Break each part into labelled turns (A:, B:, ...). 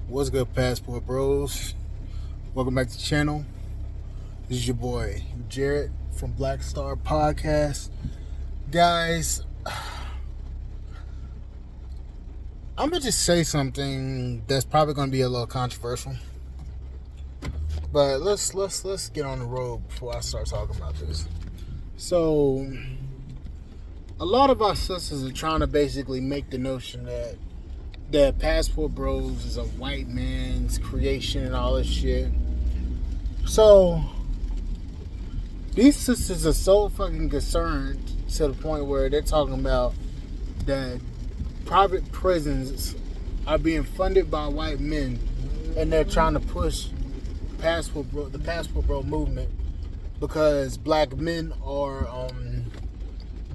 A: What's good, Passport Bros? Welcome back to the channel. This is your boy, Jarrett from Black Star Podcast. Guys, I'm going to just say something that's probably going to be a little controversial. But let's get on the road before I start talking about this. So, a lot of our sisters are trying to basically make the notion that Passport Bros is a white man's creation and all this shit. So, these sisters are so fucking concerned to the point where they're talking about that private prisons are being funded by white men, and they're trying to push the Passport Bro movement because black men are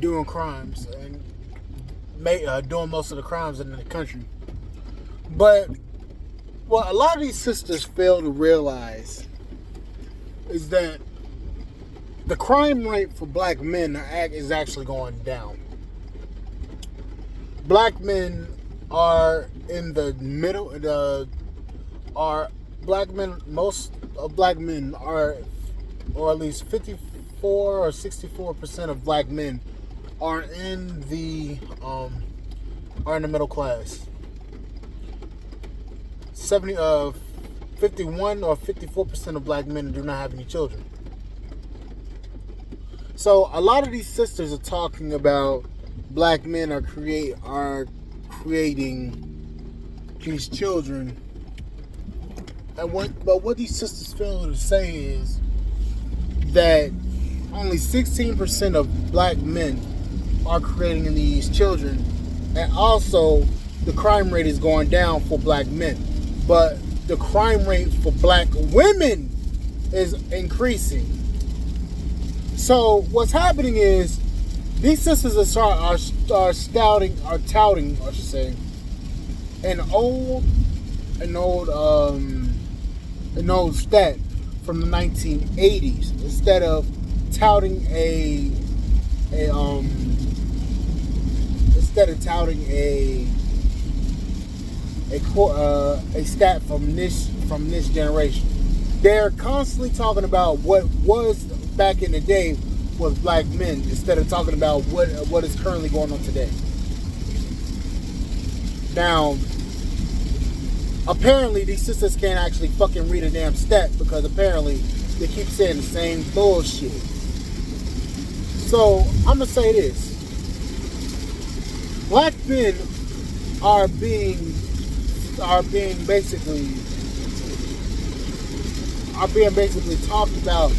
A: doing crimes and doing most of the crimes in the country. But what a lot of these sisters fail to realize is that the crime rate for black men is actually going down. Black men are in the middle. Most of black men are, or at least 54 or 64% of black men are in the middle class. 51 or 54% of black men do not have any children. So a lot of these sisters are talking about black men are creating these children, and what these sisters fail to say is that only 16% of black men are creating these children, and also the crime rate is going down for black men, but the crime rate for black women is increasing. So what's happening is these sisters are touting, I should say, an old stat from the 1980s instead of touting a stat from this generation. They're constantly talking about what was back in the day with black men instead of talking about what is currently going on today. Now, apparently these sisters can't actually fucking read a damn stat because apparently they keep saying the same bullshit. So I'm gonna say this: black men are being basically talked about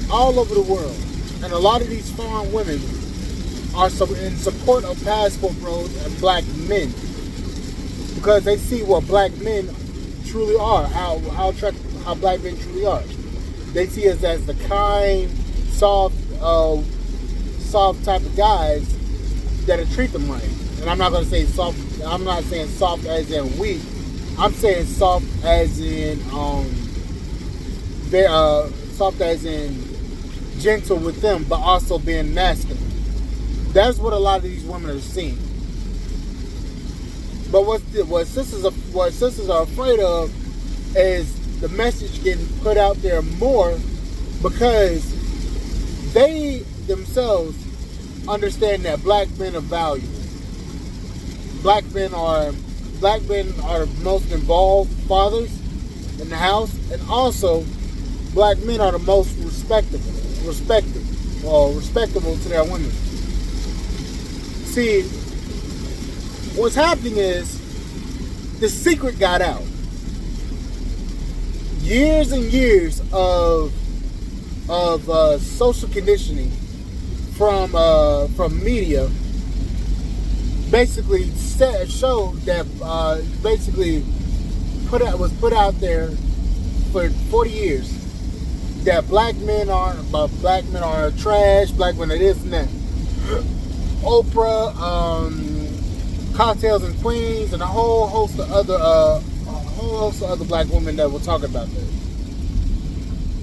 A: all over the world, and a lot of these foreign women are in support of Passport Bros and black men because they see what black men truly are, how black men truly are. They see us as the kind, soft type of guys that'll treat them right. And I'm not gonna say soft. I'm not saying soft as in weak. I'm saying soft as in soft as in gentle with them, but also being masculine. That's what a lot of these women are seeing. But what sisters are afraid of is the message getting put out there more because they themselves understand that black men are valuable. Black men are the most involved fathers in the house, and also black men are the most respectable to their women. See, what's happening is the secret got out. Years and years of social conditioning from media basically showed that was put out there for 40 years that black men are trash, black men are this and that. Oprah, Cocktails and Queens, and a whole host of other black women that were talking about that.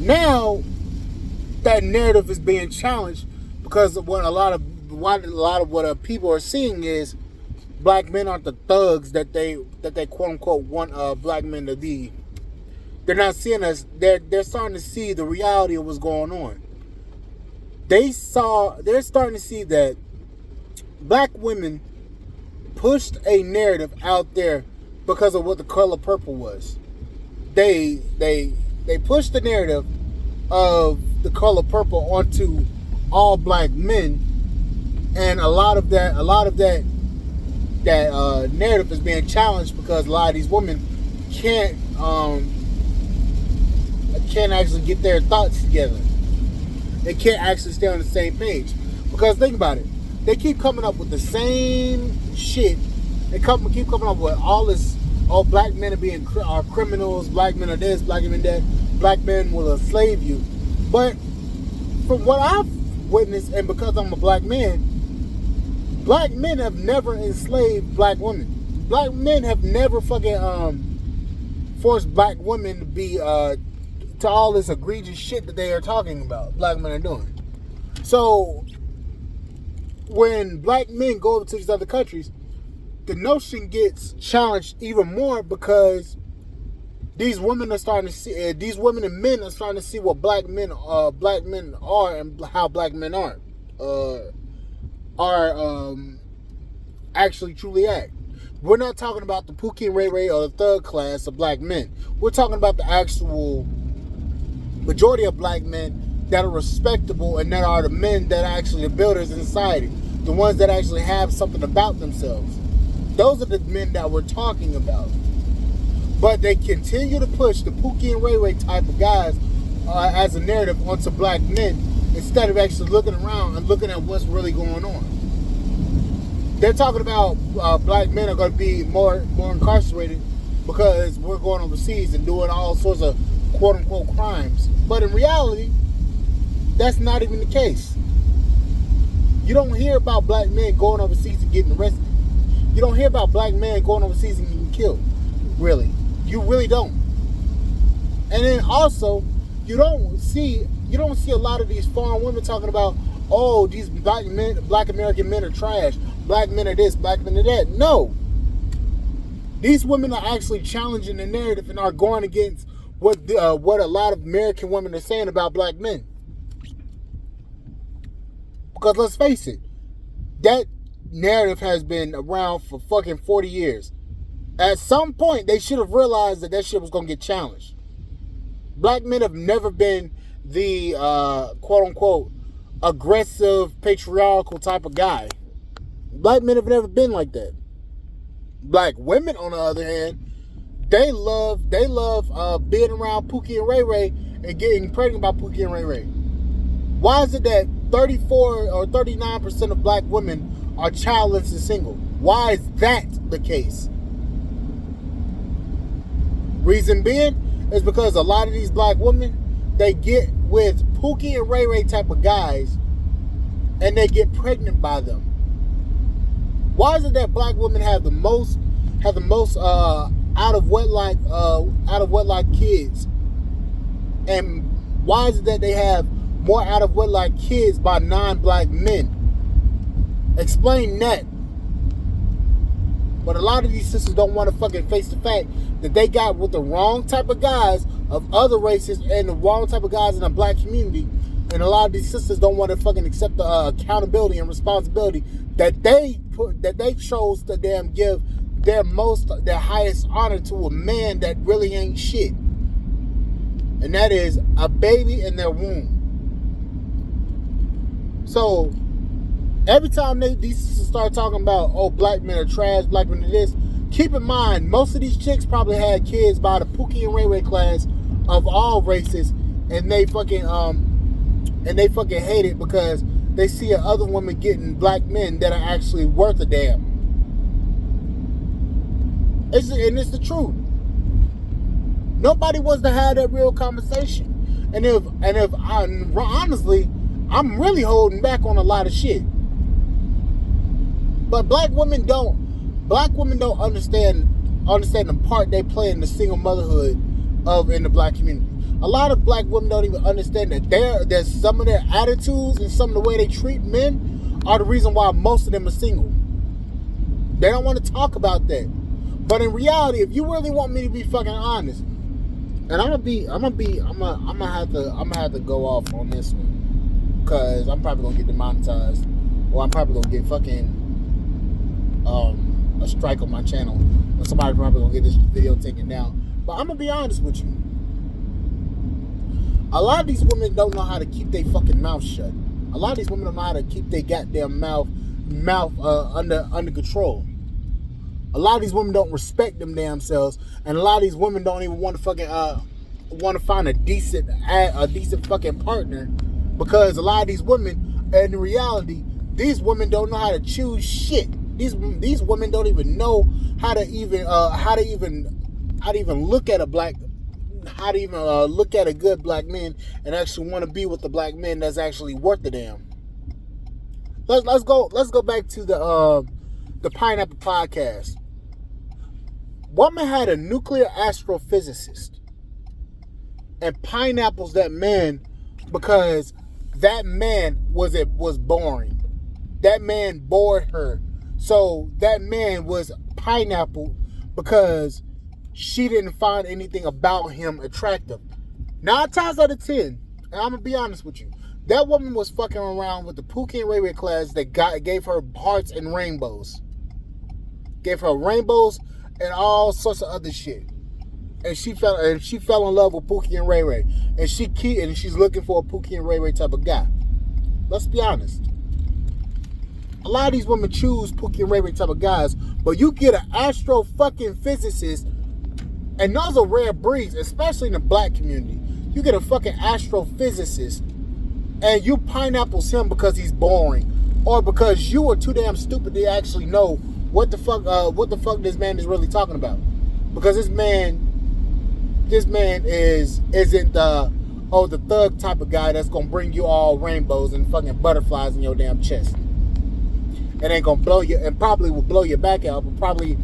A: Now that narrative is being challenged because of what a lot of what people are seeing is black men aren't the thugs that they quote unquote want black men to be. They're not seeing us. They're starting to see the reality of what's going on. They're starting to see that black women pushed a narrative out there because of what the color purple was. They pushed the narrative of the color purple onto all black men, and a lot of that narrative is being challenged because a lot of these women can't actually get their thoughts together. They can't actually stay on the same page. Because think about it. They keep coming up with the same shit. They keep coming up with all this, black men are criminals, black men are this, black men that, black men will enslave you. But from what I've witnessed, and because I'm a black men have never enslaved black women. Black men have never fucking forced black women to be to all this egregious shit that they are talking about. Black men are doing. So when black men go over to these other countries, the notion gets challenged even more because these women are starting to see. These women and men are starting to see what black men are and how black men are actually truly act. We're not talking about the Pookie and Ray Ray or the third class of black men. We're talking about the actual majority of black men that are respectable and that are the men that are actually the builders in society. The ones that actually have something about themselves. Those are the men that we're talking about. But they continue to push the Pookie and Ray Ray type of guys as a narrative onto black men instead of actually looking around and looking at what's really going on. They're talking about black men are going to be more incarcerated because we're going overseas and doing all sorts of quote-unquote crimes. But in reality, that's not even the case. You don't hear about black men going overseas and getting arrested. You don't hear about black men going overseas and getting killed. Really. You really don't. And then also, you don't see a lot of these foreign women talking about, oh, these black American men are trash. Black men are this, black men are that. No. These women are actually challenging the narrative and are going against what a lot of American women are saying about black men. Because let's face it, that narrative has been around for fucking 40 years. At some point, they should have realized that shit was going to get challenged. Black men have never been the quote-unquote aggressive, patriarchal type of guy. Black men have never been like that. Black women, on the other hand, they love being around Pookie and Ray Ray and getting pregnant by Pookie and Ray Ray. Why is it that 34 or 39% of black women are childless and single? Why is that the case? Reason being is because a lot of these black women, they get with Pookie and Ray Ray type of guys and they get pregnant by them. Why is it that black women have the most out of wedlock kids? And why is it that they have more out of wedlock kids by non-black men? Explain that. But a lot of these sisters don't want to fucking face the fact that they got with the wrong type of guys of other races and the wrong type of guys in the black community. And a lot of these sisters don't want to fucking accept the accountability and responsibility that they chose to damn give their highest honor to a man that really ain't shit. And that is a baby in their womb. So every time these sisters start talking about, oh, black men are trash, black men are this, keep in mind, most of these chicks probably had kids by the Pookie and Ray Ray class of all races, and they fucking hate it because they see other women getting black men that are actually worth a damn. It's the truth. Nobody wants to have that real conversation. And if honestly, I'm really holding back on a lot of shit. But black women don't understand the part they play in the single motherhood in the black community. A lot of black women don't even understand that some of their attitudes and some of the way they treat men are the reason why most of them are single. They don't want to talk about that. But in reality, if you really want me to be fucking honest, and I'm gonna have to go off on this one, because I'm probably gonna get demonetized, or I'm probably gonna get fucking a strike on my channel, or somebody probably gonna get this video taken down. But I'm gonna be honest with you. A lot of these women don't know how to keep their fucking mouth shut. A lot of these women don't know how to keep their goddamn mouth under control. A lot of these women don't respect them damn selves, and a lot of these women don't even want to fucking want to find a decent fucking partner, because a lot of these women, in reality, these women don't know how to choose shit. These women don't even know how to even look at a black. How to even look at a good black man and actually want to be with the black man that's actually worth a damn. Let's go back to the Pineapple Podcast. Woman had a nuclear astrophysicist and pineapples that man because that man was boring. That man bored her. So that man was pineapple because she didn't find anything about him attractive. 9 times out of 10, and I'm gonna be honest with you, that woman was fucking around with the Pookie and Ray Ray class that gave her hearts and rainbows. Gave her rainbows and all sorts of other shit. And she fell in love with Pookie and Ray Ray. And she's looking for a Pookie and Ray Ray type of guy. Let's be honest. A lot of these women choose Pookie and Ray Ray type of guys, but you get an astro fucking physicist. And those are rare breeds, especially in the black community. You get a fucking astrophysicist, and you pineapples him because he's boring, or because you are too damn stupid to actually know what the fuck this man is really talking about. Because this man isn't the thug type of guy that's gonna bring you all rainbows and fucking butterflies in your damn chest. It ain't gonna blow you, and probably will blow your back out, but probably.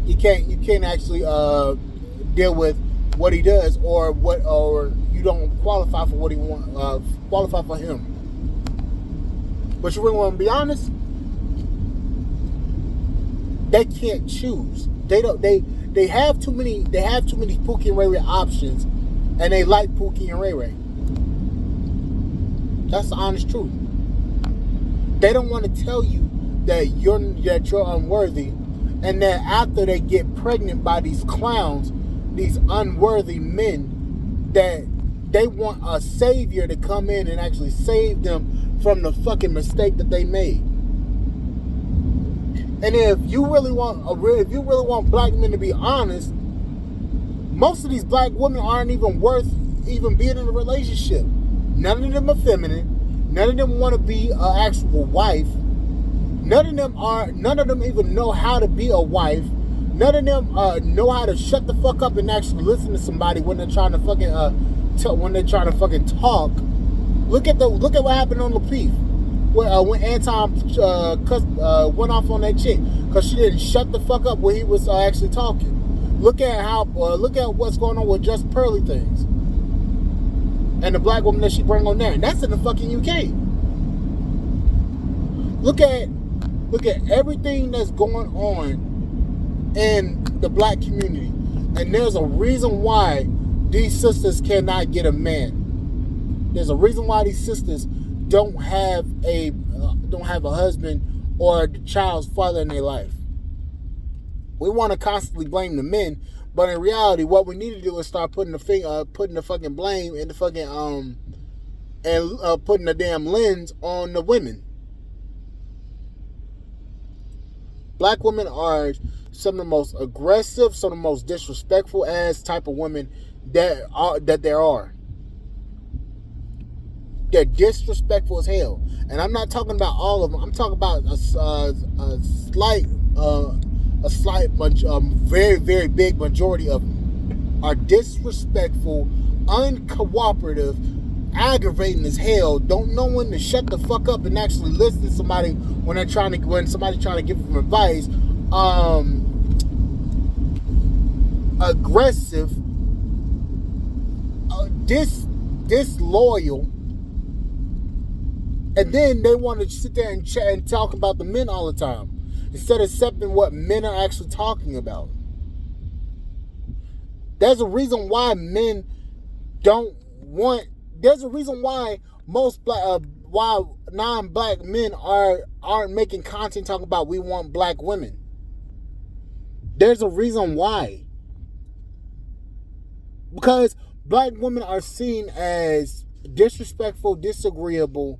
A: You can't actually deal with what he does, or you don't qualify for what he qualify for him. But you really want to be honest, they can't choose. They have too many Pookie and Ray Ray options, and they like Pookie and Ray Ray. That's the honest truth. They don't want to tell you that you're unworthy. And then after they get pregnant by these clowns, these unworthy men, that they want a savior to come in and actually save them from the fucking mistake that they made. And if you really want black men to be honest, most of these black women aren't even worth even being in a relationship. None of them are feminine. None of them want to be an actual wife. None of them even know how to be a wife. None of them know how to shut the fuck up and actually listen to somebody when they're trying to fucking talk. Look at what happened on Lapeef, when Anton went off on that chick because she didn't shut the fuck up when he was actually talking. Look at what's going on with Just Pearly Things and the black woman that she bring on there, and that's in the fucking UK. Look at everything that's going on in the black community, and there's a reason why these sisters cannot get a man. There's a reason why these sisters don't have a husband or the child's father in their life. We want to constantly blame the men, but in reality, what we need to do is start putting the fucking blame in the fucking and putting the damn lens on the women. Black women are some of the most aggressive, some of the most disrespectful ass type of women that there are. They're disrespectful as hell, and I'm not talking about all of them. I'm talking about a slight bunch, very, very big majority of them are disrespectful, uncooperative, aggravating as hell. Don't know when to shut the fuck up and actually listen to somebody when somebody's trying to give them advice. Aggressive, disloyal, and then they want to sit there and chat and talk about the men all the time. instead of accepting what men are actually talking about. There's a reason why men don't want. There's a reason why most why non-black men aren't making content talking about we want black women. There's a reason why. Because black women are seen as disrespectful, disagreeable,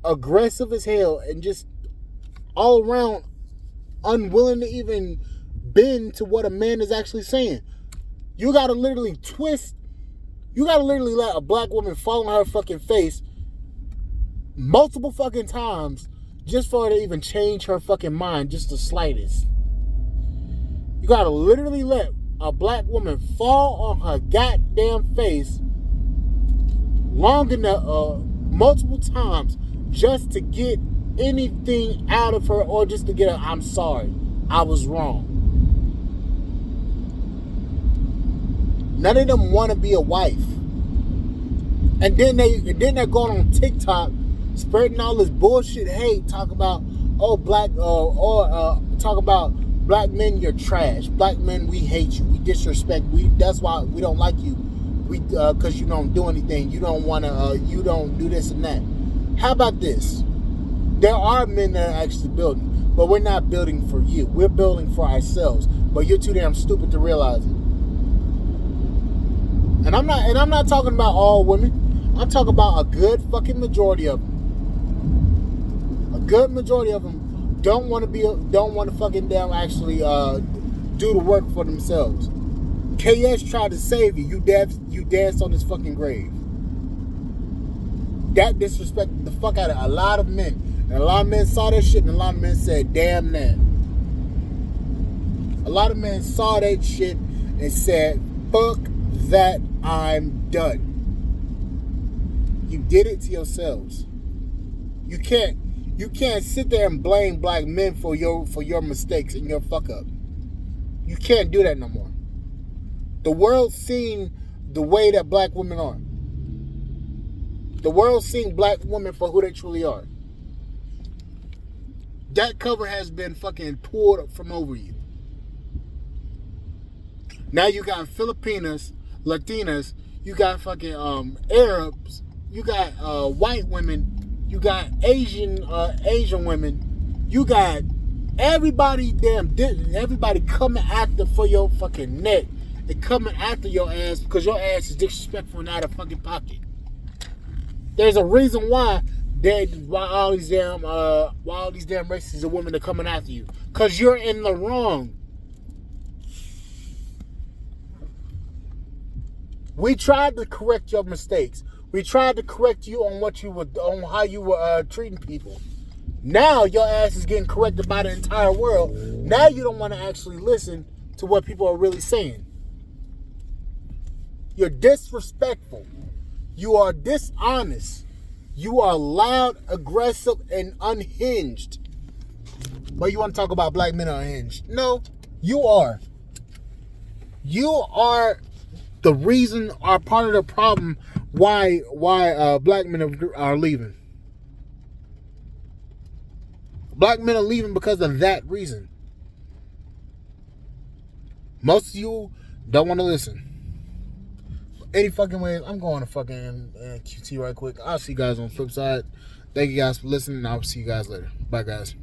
A: aggressive as hell, and just all around unwilling to even bend to what a man is actually saying. You gotta literally let a black woman fall on her fucking face multiple fucking times just for her to even change her fucking mind just the slightest. You gotta literally let a black woman fall on her goddamn face long enough, multiple times, just to get anything out of her, or just to get a "I'm sorry, I was wrong." None of them want to be a wife, and then they're going on TikTok spreading all this bullshit hate, talking about talk about black men, you're trash. Black men, we hate you. We disrespect. That's why we don't like you. Because you don't do anything. You don't want to. You don't do this and that. How about this? There are men that are actually building, but we're not building for you. We're building for ourselves. But you're too damn stupid to realize it. And I'm not talking about all women. I'm talking about a good fucking majority of them. A good majority of them don't want to fucking damn actually do the work for themselves. KS tried to save you. You danced on his fucking grave. That disrespected the fuck out of a lot of men. And a lot of men saw that shit, and a lot of men said, "Damn that." A lot of men saw that shit and said, "Fuck that, I'm done." You did it to yourselves. You can't sit there and blame black men for your mistakes and your fuck up. You can't do that no more. The world's seen the way that black women are. The world's seen black women for who they truly are. That cover has been fucking pulled up from over you. Now you got Filipinas, Latinas, you got fucking Arabs, you got white women, you got Asian women, you got everybody coming after for your fucking neck. They coming after your ass because your ass is disrespectful and out of fucking pocket. There's a reason why all these damn races of women are coming after you. Because you're in the wrong. We tried to correct your mistakes. We tried to correct you on how you were treating people. Now your ass is getting corrected by the entire world. Now you don't want to actually listen to what people are really saying. You're disrespectful. You are dishonest. You are loud, aggressive, and unhinged. But you want to talk about black men are unhinged? No, you are. You are the reason, or part of the problem why black men are leaving. Black men are leaving because of that reason. Most of you don't want to listen. Any fucking ways, I'm going to fucking QT right quick. I'll see you guys on the flip side. Thank you guys for listening, and I'll see you guys later. Bye, guys.